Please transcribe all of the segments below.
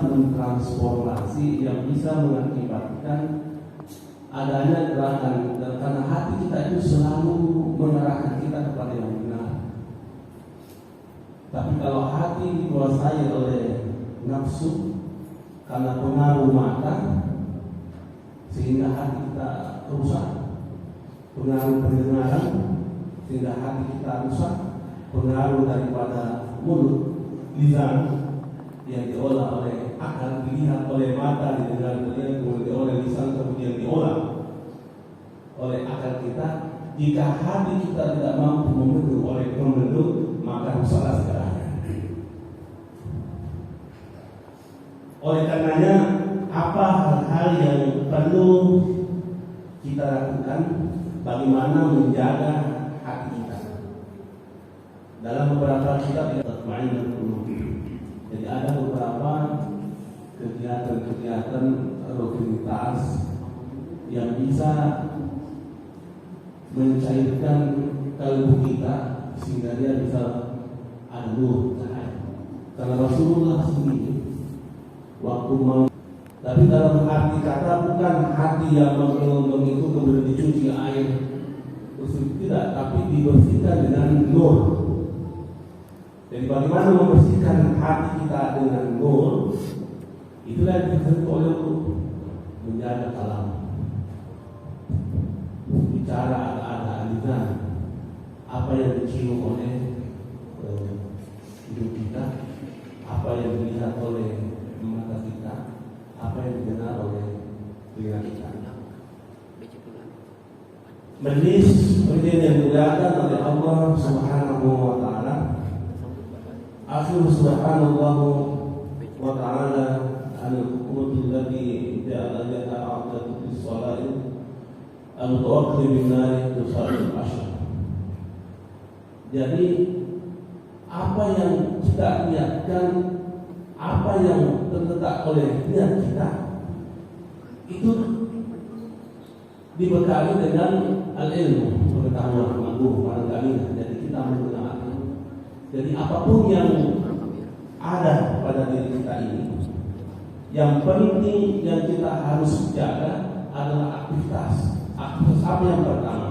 mentransformasi, yang bisa mengakibatkan adanya gerakan, karena hati kita itu selalu mengarahkan kita kepada yang benar. Tapi kalau hati dikuasai oleh nafsu karena pengaruh mata, sehingga hati kita rusak. Pengaruh pendengaran sehingga hati kita rusak. Pengaruh daripada mulut, lisan yang diolah oleh akal, dilihat oleh mata, didengar kemudian oleh lisan, kemudian diolah oleh akal kita. Jika hati kita tidak mampu membendung, maka rusaklah segalanya. Oleh karenanya, apa hal-hal yang perlu kita lakukan, bagaimana menjaga hati kita? Dalam beberapa kitab yang tatma'inul qulub. Jadi ada beberapa kegiatan-kegiatan rutinitas yang bisa mencairkan kalbu kita sehingga dia bisa ada nur cahaya. Karena Rasulullah sendiri waktu mau, tapi dalam arti kata bukan hati yang menggelondong itu kemudian dicuci air bersih, tidak, tapi dibersihkan dengan nur. Jadi bagaimana membersihkan hati kita dengan nur? Itulah yang disebut oleh menjaga kalam, bicara ada lisan, apa yang dicium oleh hidup kita, apa yang dilihat oleh mata kita, apa yang didengar oleh telinga kita. Majlis seperti yang dimuliakan oleh Allah Subhanahu wa Ta'ala. Akhir subhanallah wa ta'ala al-hukumul ladhi ja'ala yata'adadu bis-salati al-mu'aqli bin-nari tusarul asyar. Jadi apa yang kita niatkan, apa yang terletak oleh niat kita, itu dibekali dengan al-ilmu, pengetahuan mampu barangkali. Jadi kita menggunakan. Jadi apapun yang ada pada diri kita ini, yang penting yang kita harus jaga adalah aktivitas. Aktivitas apa yang pertama?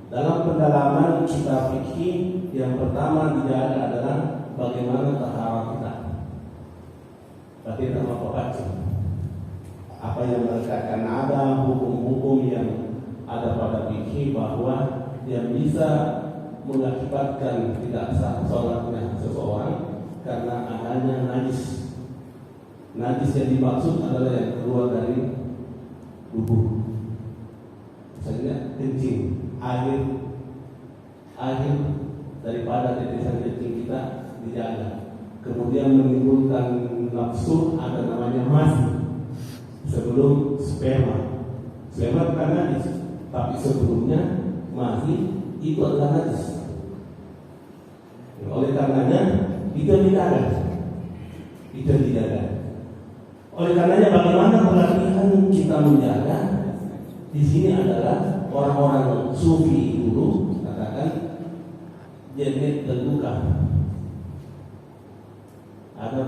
Dalam pendalaman kita fikih, yang pertama dijaga adalah bagaimana taharah kita. Berarti kita membaca apa yang meletakkan ada hukum-hukum yang ada pada fikih bahwa yang bisa mengakibatkan tidak sah sholatnya seseorang karena adanya najis. Najis yang dimaksud adalah yang keluar dari tubuh, misalnya kencing, air daripada tetesan kencing kita dijaga. Kemudian menimbulkan nafsu, ada namanya masi sebelum sperma. Sperma bukan najis, tapi sebelumnya masi itu adalah najis. Oleh karenanya itu dijaga. Oleh karenanya bagaimana pelatihan kita menjaga? Di sini adalah orang-orang sufi dulu katakan jenis terbuka. Ada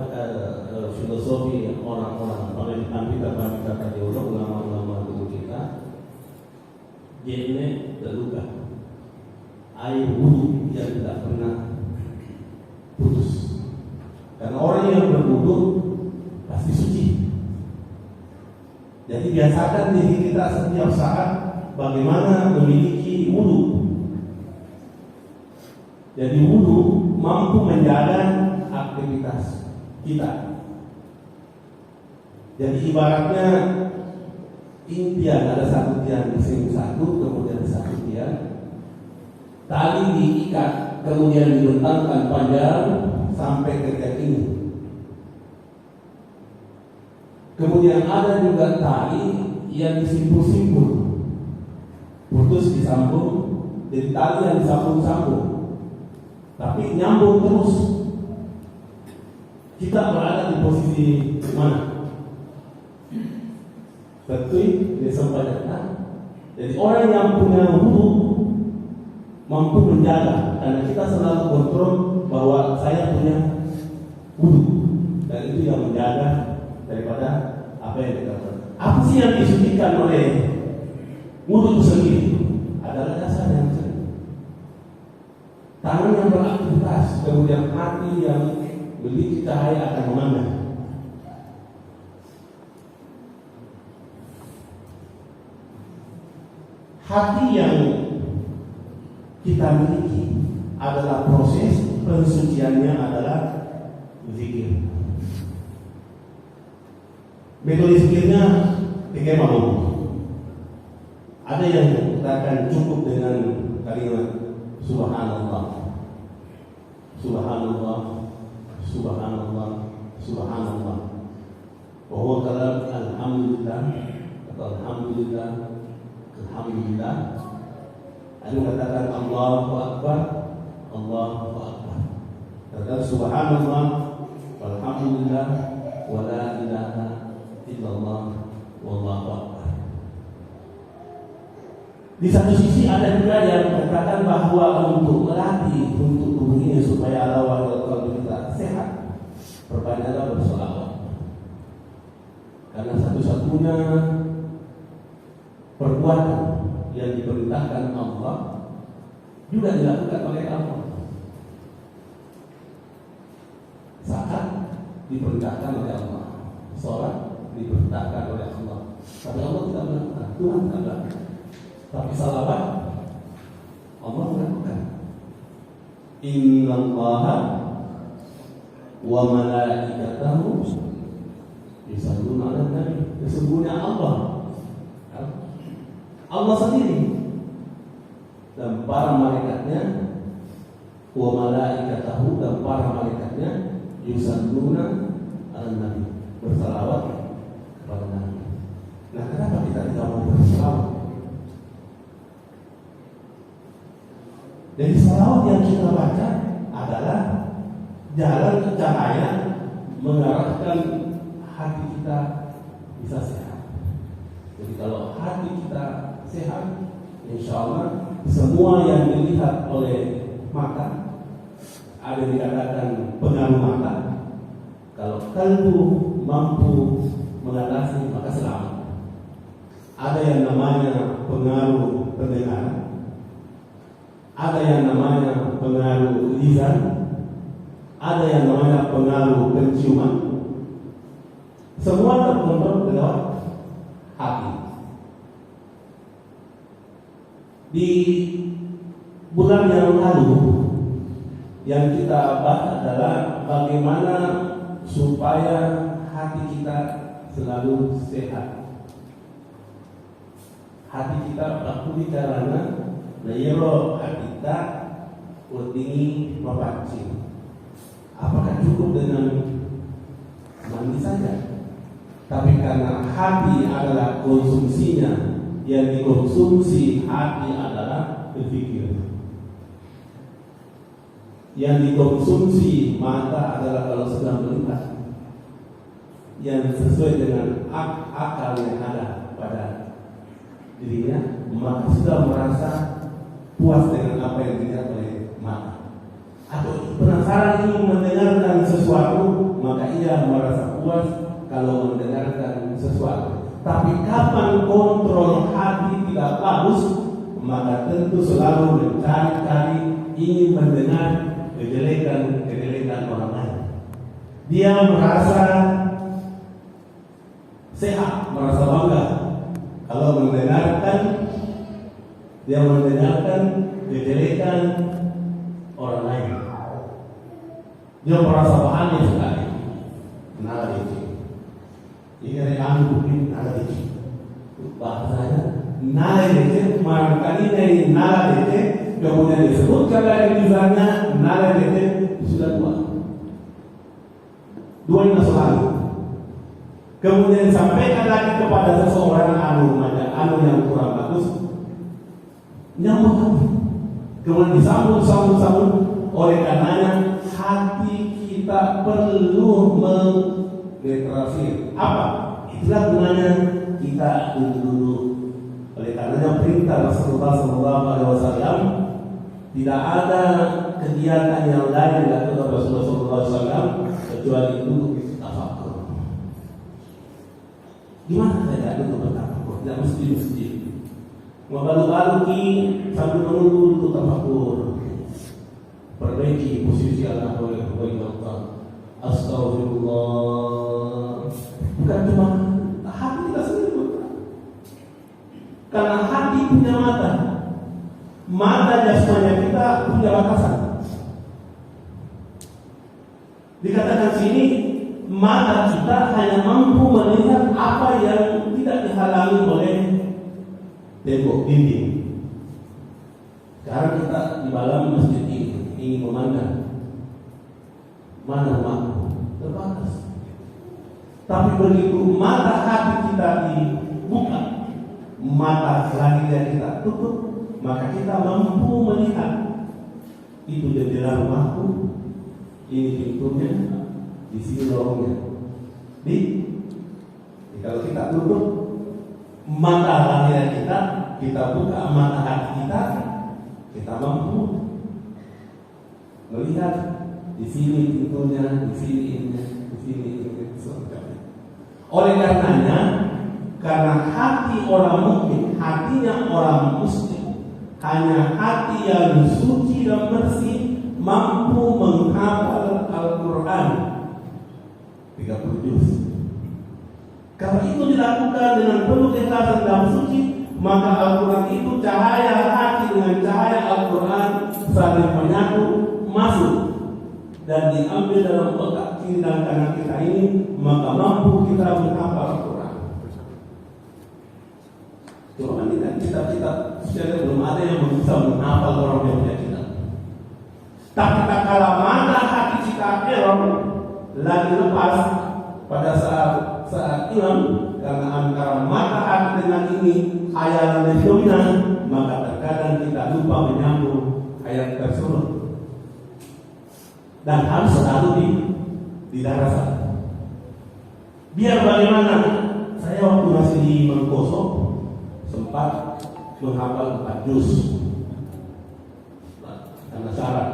filosofi orang-orang kita teolog, ulama-ulama dulu kita jenis terbuka. Air wudu yang tidak pernah putus. Karena orang yang berwudu pasti suci. Jadi biasakan diri kita setiap saat bagaimana memiliki wudu. Jadi wudu mampu menjaga aktivitas kita. Jadi ibaratnya impian, ada satu tiang di sini satu, kemudian satu tiang. Tali diikat, kemudian dibentangkan panjang sampai ke tiang ini. Kemudian ada juga tali yang disimpul-simpul, putus disambung, jadi tali yang disambung-sambung, tapi nyambung terus. Kita berada di posisi mana? Betul, ini sampaikan. Jadi orang yang punya wudu mampu menjaga, karena kita selalu kontrol bahwa saya punya wudu, dan itu yang menjaga daripada apa yang dikatakan. Apa sih yang disucikan oleh mulut sendiri? Adalah dasar yang sering. Tangan yang beraktivitas, kemudian hati yang memiliki cahaya akan memandang. Hati yang kita miliki adalah proses pensuciannya adalah zikir. Metode zikirnya tiga mau. Ada yang katakan cukup dengan kalimat Subhanallah, Subhanallah, Subhanallah, Subhanallah. Bahwa kalam Alhamdulillah atau Alhamdulillah, Alhamdulillah. Ada yang katakan Allahu Akbar, Allahu Akbar. Katakan Subhanallah, Alhamdulillah, wa la ilaha illallah, wallahu akbar. Di satu sisi ada juga yang mengatakan bahwa untuk melatih untuk tubuh ini supaya Allah kalau kita sehat, perbanyaklah bersolawat. Karena satu-satunya perbuatan yang diperintahkan Allah juga dilakukan oleh Allah. Saat diperintahkan oleh Allah, sholat diperintahkan oleh Allah, tapi Allah tidak melakukan, Tuhan tidak melakukan. Tapi salawat Allah melakukan. Innallaha wa malaikatahu yusalluna 'alan nabi. Sesungguhnya Allah sendiri dan para malaikatnya, wa malaikatahu, dan para malaikatnya yusalluna 'alan nabi, bersalawat kepada Nabi. Nah, kenapa kita tidak mau bersalawat? Jadi salawat yang kita baca adalah jalan ke cahaya mengarahkan hati kita bisa sehat. Jadi kalau hati kita sehat, insya Allah semua yang dilihat oleh mata, ada yang dikatakan pengaruh mata, kalau kalbu mampu mengatasi maka selamat. Ada yang namanya pengaruh pendengaran, ada yang namanya pengaruh lisan, ada yang namanya pengaruh penciuman. Semua terkontrol lewat hati. Di bulan yang lalu yang kita bahas adalah bagaimana supaya hati kita selalu sehat. Hati kita aku bicaranya Layro kita utingi membaca. Apakah cukup dengan mandi saja? Tapi karena hati adalah konsumsinya, yang dikonsumsi hati adalah berpikir. Yang dikonsumsi mata adalah kalau sedang melihat, yang sesuai dengan akal yang ada pada dirinya, maka sudah merasa puas dengan apa yang dilihat oleh mata. Atau penasaran ingin mendengarkan sesuatu, maka ia merasa puas kalau mendengarkan sesuatu. Tapi kapan kontrol hati tidak bagus, maka tentu selalu mencari-cari ingin mendengar kejelekan orang lain. Dia merasa sehat, merasa bangga kalau mendengarkan kejelekan orang lain. Dia merasa bahagia sekali. Nala deci. Ini rekan mungkin nala deci. Bahasanya nala deci. Barangkali dari nala deci kemudian disebutkan lagi misalnya nala deci sudah dua yang selalu. Kemudian sampaikan lagi kepada seseorang anu yang kurang bagus, nyambung. Kemudian disambung. Oleh karenanya hati kita perlu mendeklarasi apa? Itulah gunanya kita dulu. Oleh karenanya perintah Rasulullah SAW, tidak ada kegiatan yang lain dilakukan Rasulullah SAW kecuali duduk tafakur. Gimana saya duduk bertafakur? Tidak mesti. Membalu-balu sambil menunggu untuk tafakur. Perbaiki posisi anak oleh Allah. Astagfirullah. Bukan cuma hati kita sendiri. Karena hati punya mata. Mata jasmani kita punya batasan. Dikatakan sini, mata kita hanya mampu melihat apa yang tidak dihalangi oleh tembok dinding. Sekarang kita di dalam masjid ini ingin memandang mana mampu, terbatas. Tapi begitu mata hati kita dibuka, mata lahirnya kita tutup, maka kita mampu melihat itu jendela rumahku, ini pintunya, di sini lorongnya. Kalau kita tutup mata lahirnya kita buka mata hati kita mampu melihat di sini pintunya, di sini ini, di sini ini. Oleh karenanya, karena hati orang mukmin, hatinya orang muslim, hanya hati yang suci dan bersih mampu menghafal Al-Quran 30 juz. Kalau itu dilakukan dengan penuh keikhlasan dan suci, maka Al-Quran itu cahaya hati dengan cahaya Al-Quran saling menyatu, masuk dan diambil dalam otak kiri dan kanan kita ini, maka mampu kita menghafal Al-Quran. Cuma kita secara belum ada yang bisa menghafal orang yang punya kita. Tapi tak kala mata hati kita error lagi lepas pada saat imam, karena antara mata hati dengan ini ayat yang dominan, maka terkadang kita lupa menyambung ayat tersebut. Dan harus selalu di darah. Biar bagaimana, saya waktu masih di Mangkoso sempat menghafal 4 juz. Karena syarat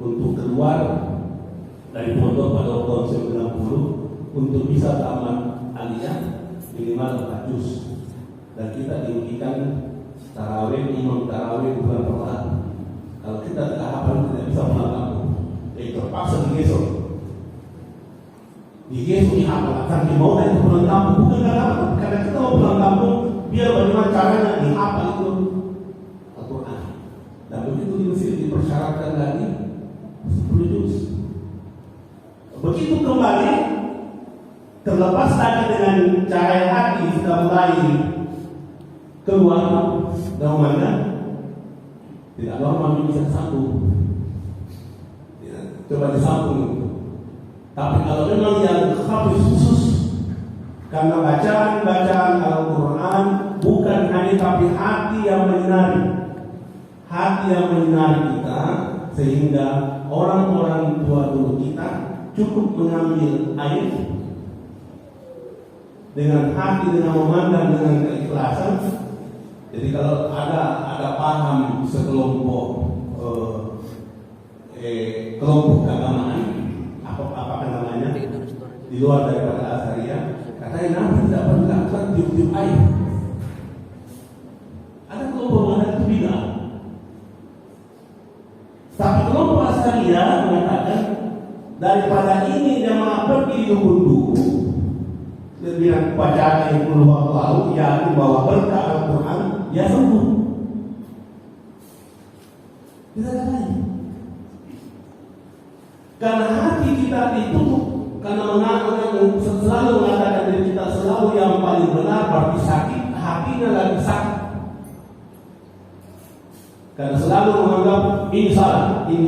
untuk keluar dari pondok pada tahun 90 untuk bisa tamat aliyah minimal 4 juz. Dan kita diujikan tarawih, imam tarawih bulan Ramadan. Kalau kita tidak hafal tidak bisa pulang kampung. Terpaksa digesok dihafal. Sampai mau dari pulang kampung bukan karena kita mau pulang kampung, biar bagaimana caranya dihafal itu Al-Quran. Dan begitu di Mesir dipersyaratkan lagi 10 juz. Begitu kembali terlepas lagi dengan cahaya hati sudah mulai keluar daumannya, tidak normal bisa sambung. Coba disambung. Tapi kalau memang yang hafiz khusus, karena bacaan Al-Quran bukan hanya tapi hati yang menyinari kita, sehingga orang-orang tua dulu kita cukup mengambil air dengan hati, dengan memandang, dengan keikhlasan. Jadi kalau ada paham sekelompok kelompok keagamaan, apa namanya, di luar daripada Asyariah, katanya Nabi tidak pernah melakukan tiup-tiup air. Ada kelompok mengatakan itu bid'ah. Tapi kelompok Asyariah mengatakan daripada ini jamaah pergi dukun-dukun dengan bacaan yang puluh waktu lalu, yakni bahwa berkah Al-Quran dia sembuh. Tidak ada lain. Karena hati kita ditutup, karena selalu mengatakan diri kita selalu yang paling benar, berarti sakit, hatinya lagi sakit. Karena selalu menganggap ini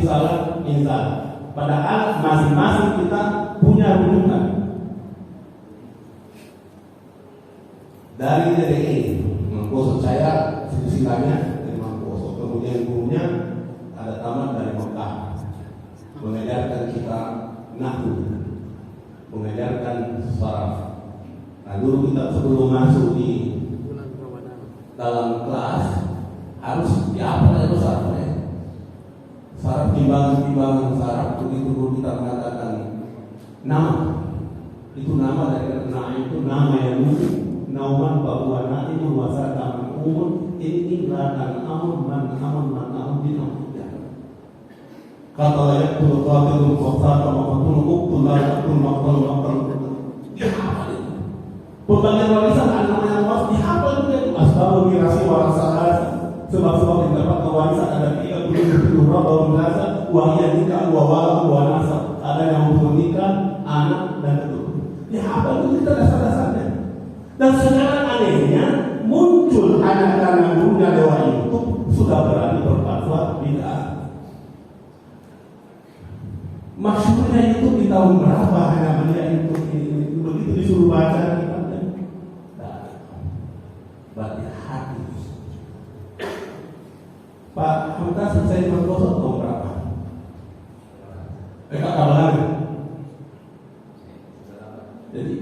salah. Padahal masing-masing kita punya rujukan. Dari DDI, Mangkoso saya silsilahnya dari Mangkoso, kemudian gurunya ada tamat dari Mekah, mengajarkan kita nahwu, mengajarkan saraf. Nah dulu kita sebelum masuk di dalam kelas harus diapal itu sarafnya. Saraf timbangan saraf, begitu dulu kita mengatakan nama Itu nama dari naim itu nama yang lucu. Nauman bahwa naimun wasata umun ini lakan amun man dinamika. Kata layak tu qatilul qatata maqtul uqtul layatul maqtul. Pembagian warisan anak yang was dihafal juga. Asbabul mirasi warasahat. Sebab-sebab yang dapat warisan ada 37 baru merasa wahia nikah wawala wanasa. Ada yang menikah anak dan keturunan. Dihafal itu kita dasar-dasarnya. Dan sekarang anehnya muncul hanya karena gurunya dewa itu sudah berani berfatwa bid'ah. Maksudnya itu di tahun berapa hanya melihat itu begitu disuruh baca kitabnya. Berarti hati. Pak Hamka selesai bergosok tahun berapa? Kabalan. Jadi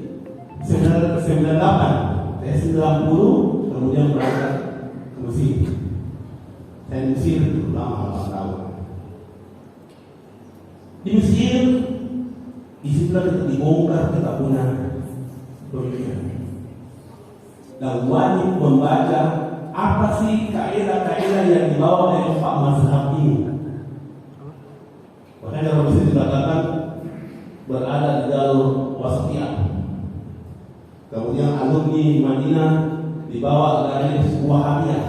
98, saya 90, kemudian berangkat ke Mesir. Saya di Mesir itu lama tahun. Di Mesir, disitulah kita dibongkar kita punya pemikiran. Dan wajib membaca apa sih kaidah-kaidah yang dibawa oleh empat mazhab ini. Makanya kalau Mesir dikatakan berada di jalur wasatiyah. Kemudian alumni Madinah dibawa dari Wahabiyah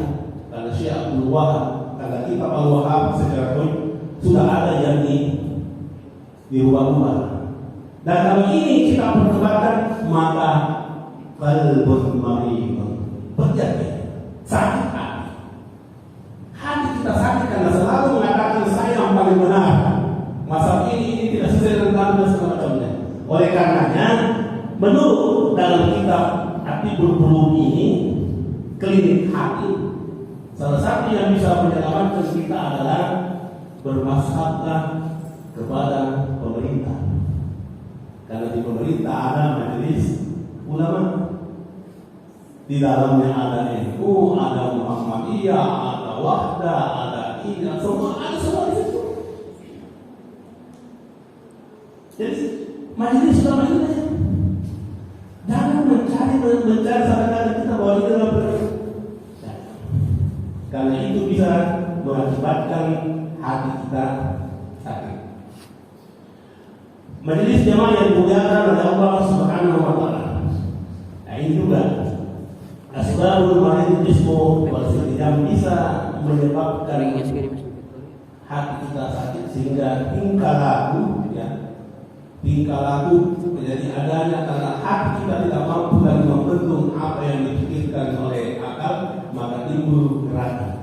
karena Syekh Abdul Wahab, karena kitab Al-Wahhab secara sudah ada yang dirubah-ubah. Dan kalau ini kita perdebatkan maka qalbun marid terjadi sakit hati. Hati kita sakit karena selalu mengatakan saya yang paling benar. Masalah ini tidak sesuai dengan dan segala macamnya. Oleh karenanya menurut dalam kitab Atibul Qulub ini klinik hati, salah satu yang bisa menyelamatkan kita adalah bermashablah kepada pemerintah. Karena di pemerintah ada majelis ulama, di dalamnya ada NU, ada Muhammadiyah, ada Wahdah, ada ini, semua ada semua di situ. Jadi majelis ulama itu jangan mencari sadar kita bahwa itu adalah benar. Karena itu bisa mengakibatkan hati kita sakit. Majelis jamaah yang dimuliakan oleh Allah Subhanahu wa taala. Nah, ini juga asbabul marid jismu yang bisa menyebabkan hati kita sakit sehingga tingkah laku menjadi adanya karena hati kita tidak mampu lagi membendung apa yang dipikirkan oleh akal, maka timbul keraguan.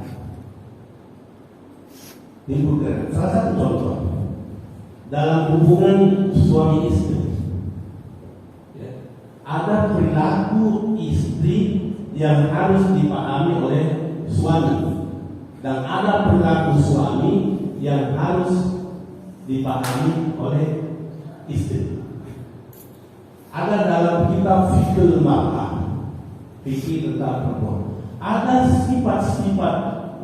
Salah satu contoh dalam hubungan suami istri, ada perilaku istri yang harus dipahami oleh suami dan ada perilaku suami yang harus dipahami oleh istri. Ada dalam kitab Fiqhul Mar'ah, fikih tentang perempuan, ada sifat-sifat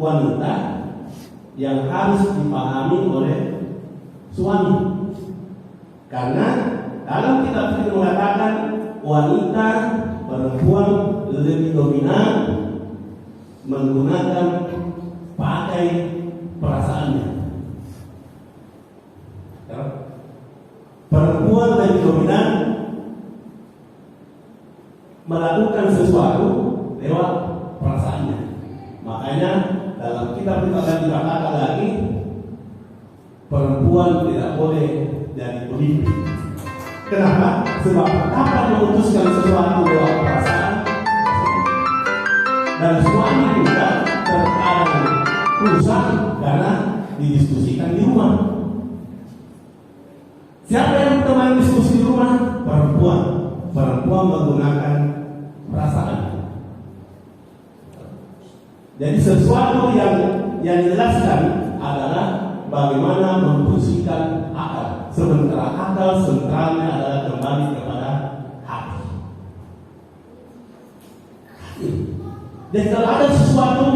wanita yang harus dipahami oleh suami. Karena dalam kitab fikih mengatakan wanita perempuan lebih dominan menggunakan pakai perasaannya. Perempuan lebih dominan melakukan sesuatu lewat perasaannya. Makanya dalam kitab kita dikatakan lagi perempuan tidak boleh jadi pemimpin. Kenapa? Sebab kapan memutuskan sesuatu lewat perasaan, dan suami juga terkadang rusak karena didiskusikan di rumah. Siapa yang teman diskusi di rumah? Perempuan. Perempuan menggunakan perasaan. Jadi sesuatu yang dijelaskan adalah bagaimana memfungsikan akal. Sementara akal sentralnya adalah kembali kepada hati. Dan kalau ada sesuatu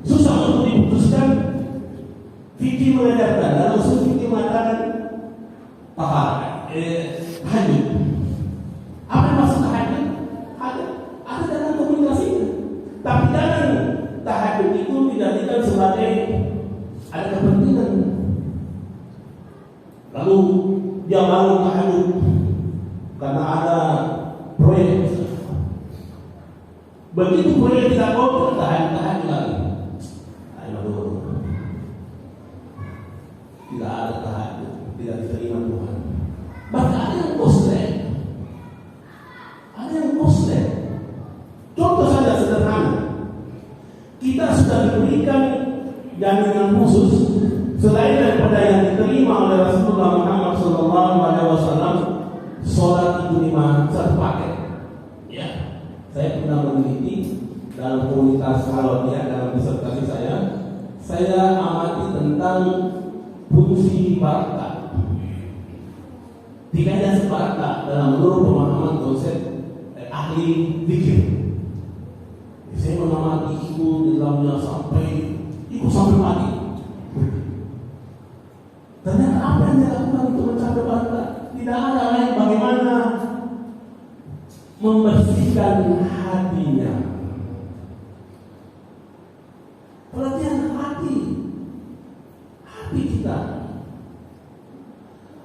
susah untuk diputuskan, fikih mengajarkan, dalam usul fikih mengatakan hanyut. dijadikan sebagai ada kepentingan. Lalu dia bangun tahajud karena ada proyek. Begitu proyek tidak kotor, tahan lagi. Ayo, tidak ada tahajud, tidak diterima Tuhan. Bahkan ada yang muslim. Contoh saja sederhana. Kita sudah diberikan jaminan khusus selain daripada yang diterima oleh Rasulullah Muhammad SAW. Sholat itu 5 satu paket. Ya, saya pernah meneliti dalam komunitas Halawiyah dalam disertasi saya amati tentang fungsi barakah. Tiganya sebarakah dalam menurut pemahaman konsep ahli fikih. Saya mengamati itu di dalamnya sampai mati. Ternyata apa yang dilakukan untuk mencapai barakah? Tidak ada lain bagaimana membersihkan hatinya. Pelatihan hati kita.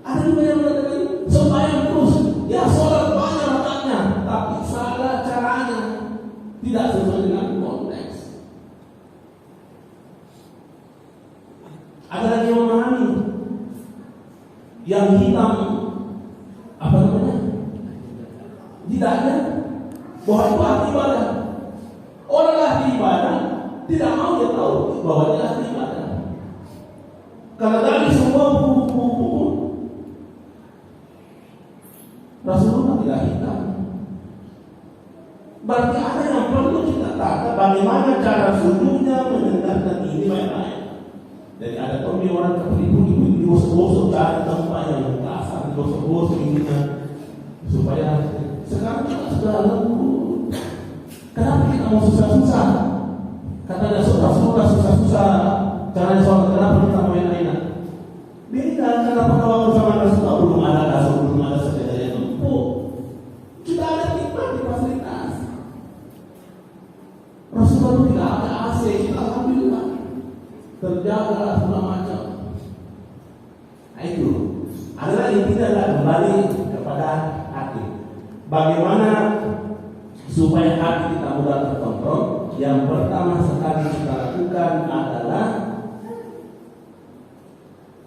Ada juga yang mengatakan sembahyang terus, ya sholat banyak rakaatnya, tapi salah caranya, tidak sesuai dengan konteks. Ada lagi yang memahami yang hitam apa namanya? Tidaknya bahwa itu arti ibadah. Orang ahli ibadah tidak mau dia tahu bahwa dia ahli ibadah. Karena dari semua buku-buku Rasulullah tidak hitam. Berarti ada yang perlu kita tata bagaimana cara sujudnya mendengarkan ini baik-baik. Jadi ada orang tertipu di bosok-bosok cari tempat yang kasar, di bosok-bosok ininya supaya sekarang kita sudah lembut. Kenapa kita mau susah-susah? Katanya sudah susah-susah caranya sholat, kenapa kita mau enak-enak? Beda, karena pada waktu zaman Rasulullah belum ada kasur, belum ada sejadah yang empuk. Kita ada nikmat di fasilitas. Rasulullah itu tidak ada AC, kita alhamdulillah terjaga segala macam. Nah itu adalah intinya adalah kembali kepada hati. Bagaimana supaya hati kita mudah terkontrol? Yang pertama sekali kita lakukan adalah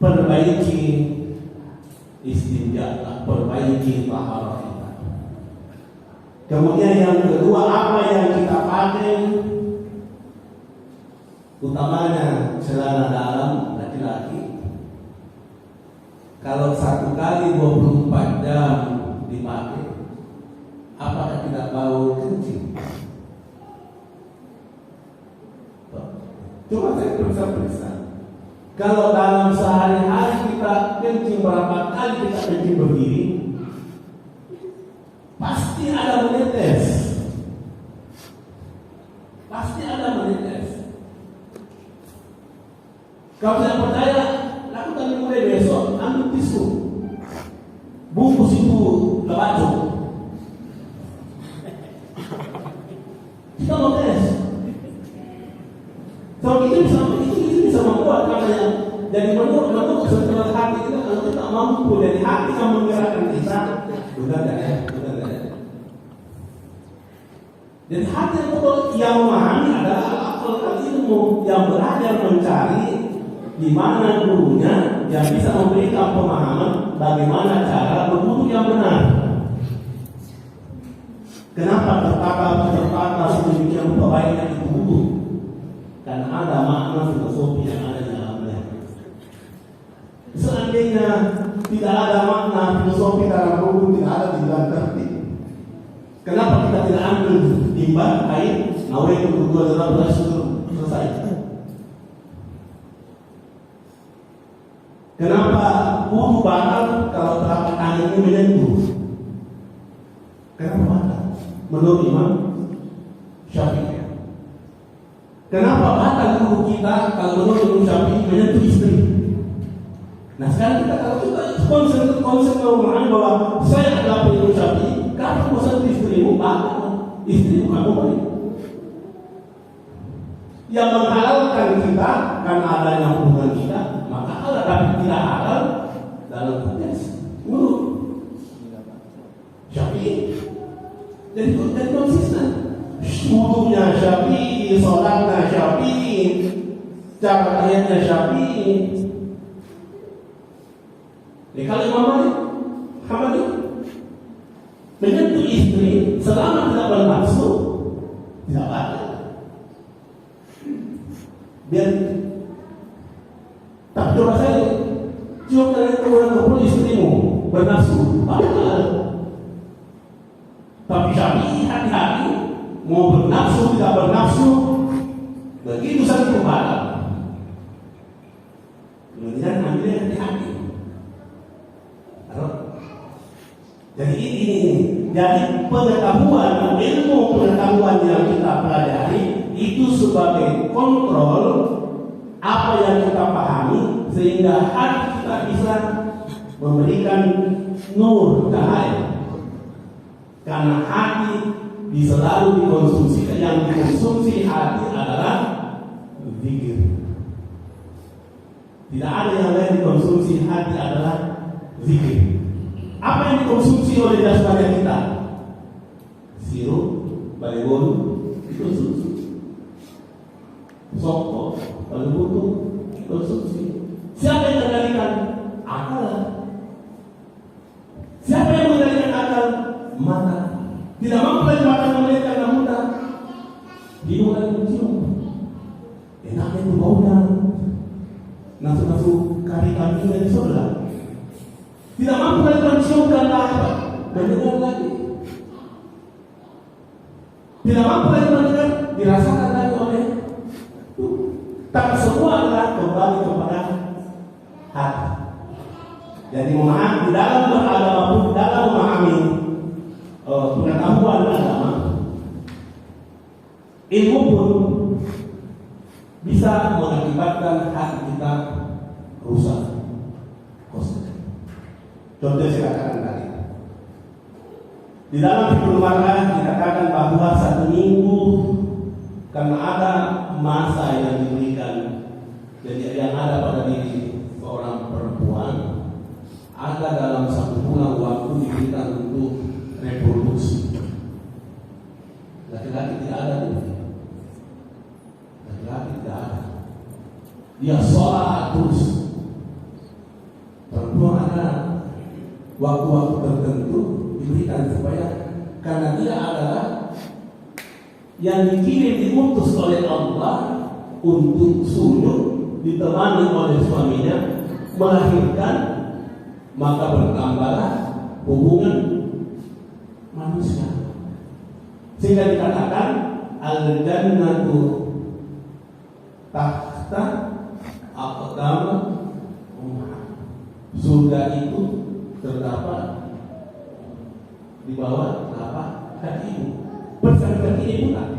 perbaiki istinja, perbaiki taharah kita. Kemudian yang kedua, apa yang kita pakai, utamanya celana dalam laki-laki. Kalau 1 kali 24 jam dipakai, apakah tidak bau kencing? Coba saya periksa. Kalau dalam sehari-hari kita kencing berapa kali kita kencing berdiri, pasti ada menetes. Kalau tidak percaya, lakukan mulai besok. Ambil tisu, bungkus itu lebaco. Kita mau tes. Kalau itu bisa membuat katanya. Jadi menurut setelah hati kita, kalau kita mampu dari hati yang menggerakkan kita, benar tak ya? Jadi hati yang memahami adalah akal ilmu yang belajar mencari di mana gurunya yang bisa memberikan pemahaman bagaimana cara berwudu yang benar. Kenapa tertata sedemikian rupa baiknya itu wudu? Karena ada makna filosofi yang ada di dalamnya. Seandainya tidak ada makna filosofi dalam wudu, tidak ada di dalam tertib. Kenapa kita tidak ambil timbang air, nawaitu wudu adalah selesai? Kenapa wudu batal kalau telapak tangan ini menyentuh? Kenapa batal? Menurut Imam Syafi'i. Kenapa batal wudu kita kalau menurut Imam Syafi'i menyentuh istri? Nah sekarang kita kalau kita konsep memahami bahwa saya adalah Imam Syafi'i, kalau mau sentuh istrimu batal, istri bukan boleh. yang menghalalkan kita karena adanya hubungan kita, maka halal, tapi tidak halal dalam konteks mulut. Syafi'i jadi konsisten. Wudunya Syafi'i, sholatnya Syafi'i, cara ayatnya Syafi'i. Kalau Imam Malik, Hambali menyentuh istri selama tidak bernafsu tidak batal. Biar tak coba saya cium dari orang istrimu bernafsu batal. Tapi Syafi'i hati-hati mau bernafsu tidak bernafsu begitu saja batal. Kemudian ambilnya hati-hati. Jadi ini jadi pengetahuan, ilmu pengetahuan yang kita pelajari itu sebagai kontrol apa yang kita pahami sehingga hati kita bisa memberikan nur cahaya. Karena hati selalu dikonsumsi, yang dikonsumsi hati adalah zikir. Tidak ada yang lain dikonsumsi hati adalah zikir. Apa yang dikonsumsi oleh jasmani kita? Sirup, baygon, dikonsumsi. Sokok, balbutu, dikonsumsi. Siapa yang mengendalikan? Akal. Siapa yang mengendalikan akal? Mata. Tidak mampu lagi mata melihat karena muda. Hidung lagi mencium. Enaknya itu baunya. Nafsu-nafsu kari kambing dari sebelah. Tidak mampu lagi mencium karena apa? Mendengar lagi. Tidak mampu lagi mendengar, dirasakan lagi oleh. Tak semua adalah kembali kepada hati. Jadi memahami dalam beragama pun, dalam memahami pengetahuan agama, ilmu pun bisa mengakibatkan hati kita rusak. Contoh saya katakan tadi, di dalam fikih marah dikatakan bahwa 1 minggu karena ada masa yang diberikan, jadi yang ada pada diri seorang perempuan, ada dalam 1 bulan waktu diberikan untuk reproduksi. Laki-laki tidak ada itu. Laki-laki tidak ada. Dia sholat terus. Perempuan ada waktu-waktu tertentu diberikan supaya, karena dia adalah yang dikirim diutus oleh Allah untuk sujud ditemani oleh suaminya melahirkan, maka bertambahlah hubungan manusia. Sehingga dikatakan al-jannatu tahta aqdam ummahat. Surga itu terdapat di bawah telapak kaki ibu. Bersama kaki ibu tak.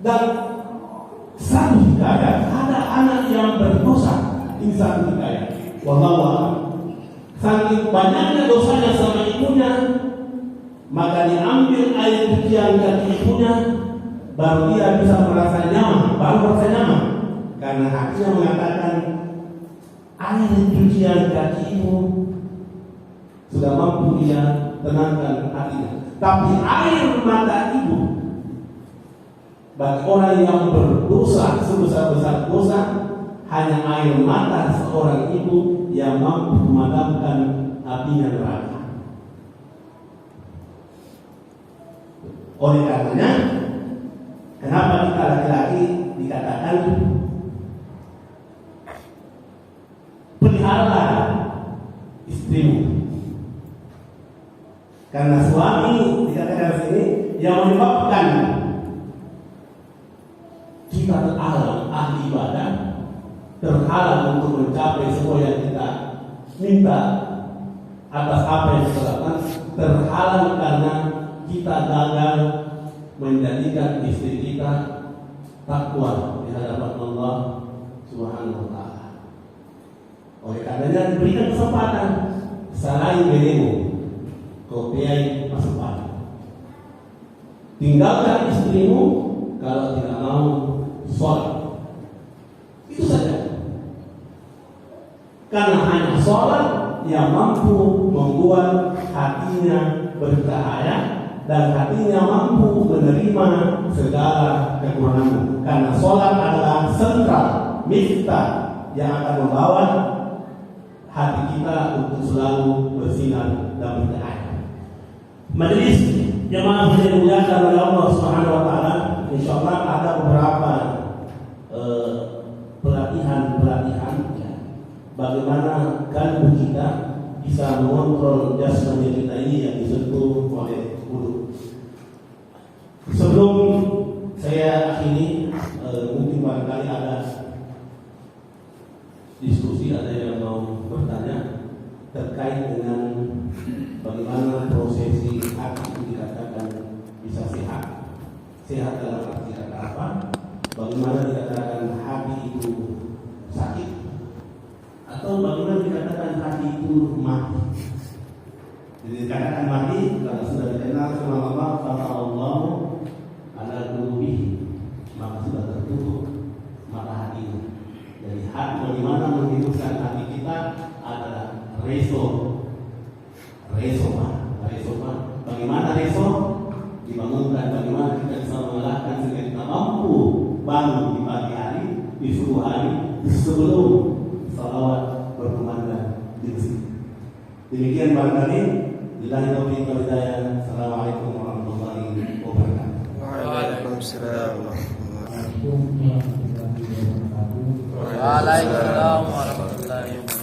Dan satu hikayat, ada anak yang berdosa. Ini satu hikayat. Wallahu a'lam. Saking banyaknya dosanya sama ibunya, maka diambil air cucian kaki ibunya, baru dia bisa merasa nyaman, baru merasa nyaman. Karena hatinya mengatakan air cucian kaki ibu sudah mampu dia tenangkan hatinya. Tapi air mata ibu, bagi orang yang berdosa sebesar-besar dosa, hanya air mata seorang ibu yang mampu memadamkan apinya neraka. Oleh karenanya, kenapa kita laki-laki dikatakan peliharalah istrimu? Karena suami dikatakan sini yang menyebabkan kita terhalang ahli ibadah, terhalang untuk mencapai semua yang kita minta atas apa yang kita lakukan, terhalang karena kita gagal menjadikan istri kita takwa di hadapan Allah Subhanahu wa ta'ala. Oleh karenanya diberikan kesempatan selain dirimu, kau biayai kesempatan. Tinggalkan istrimu kalau tidak mau sholat. Itu saja. Karena hanya sholat yang mampu membuat hatinya bercahaya dan hatinya mampu menerima segala kekurangan. Karena sholat adalah sentral, miftah yang akan membawa hati kita untuk selalu bersinar dan bercahaya. Majelis jemaah yang dimuliakan oleh Allah Subhanahu wa taala, insyaallah ada beberapa pelatihan bagaimana kalbu kita bisa mengontrol jasmani kita ini yang disentuh oleh wudu. Sebelum saya akhiri, mungkin barangkali ada diskusi, ada yang mau bertanya terkait dengan bagaimana prosesi hati itu dikatakan bisa sehat. Sehat dalam arti kata apa? Bagaimana dikatakan hati itu sakit? Atau bagaimana dikatakan hati itu mati? Jadi dikatakan mati kalau sudah dikenal sama Allah, kata Allah ala qulubi, maka sudah tertutup mata hatinya. Jadi hati, bagaimana menghidupkan hati kita adalah reso. Bagaimana reso? Dibangunkan. Bagaimana kita bisa mengalahkan sehingga kita mampu bangun di pagi hari, di subuh hari, sebelum salawat berkumandang di masjid. Demikian barangkali. Billahi taufiq wal hidayah. Assalamualaikum warahmatullahi wabarakatuh. Waalaikumsalam Waalaikumsalam warahmatullahi wabarakatuh.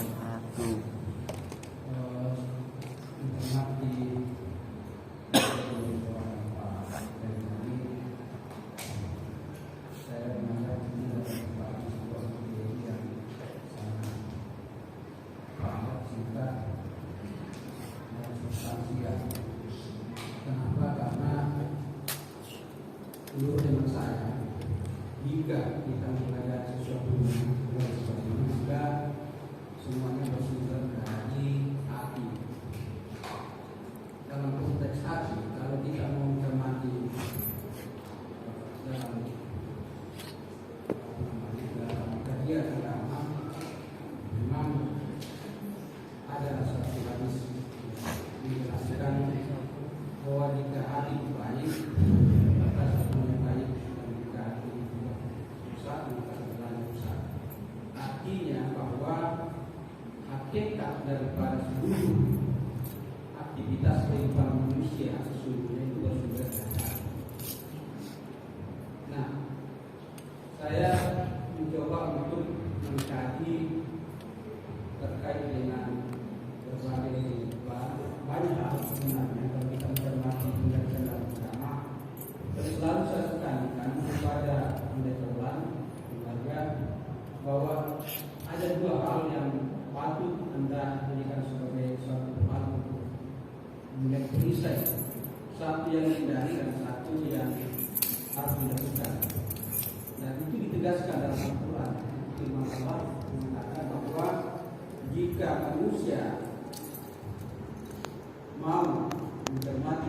Kenapa? Karena menurut hemat saya, jika kita melihat sesuatu yang seperti ini, maka semuanya bersumber dari hati. Dalam konteks hati, kalau kita mau mencermati dalam kajian agama, memang ada satu hadis menjelaskan bahwa jika hati baik, maka semuanya baik, dan jika hati rusak, maka semuanya rusak. Artinya bahwa hakikat daripada seluruh aktivitas kehidupan manusia sesungguhnya itu bersumber dari hati. Nah, saya mencoba untuk mengkaji terkait dengan berbagai banyak hal sebenarnya kalau kita mencermati penjelasan dalam agama. Dan selalu saya tekankan kepada pendeta keluarga bahwa ada dua hal yang patut Anda jadikan sebagai suatu hal untuk menjadi perisai. Satu yang dihindari dan satu yang harus dilakukan. Dan itu ditegaskan dalam Al-Quran. Firman Allah mengatakan bahwa jika manusia mau mencermati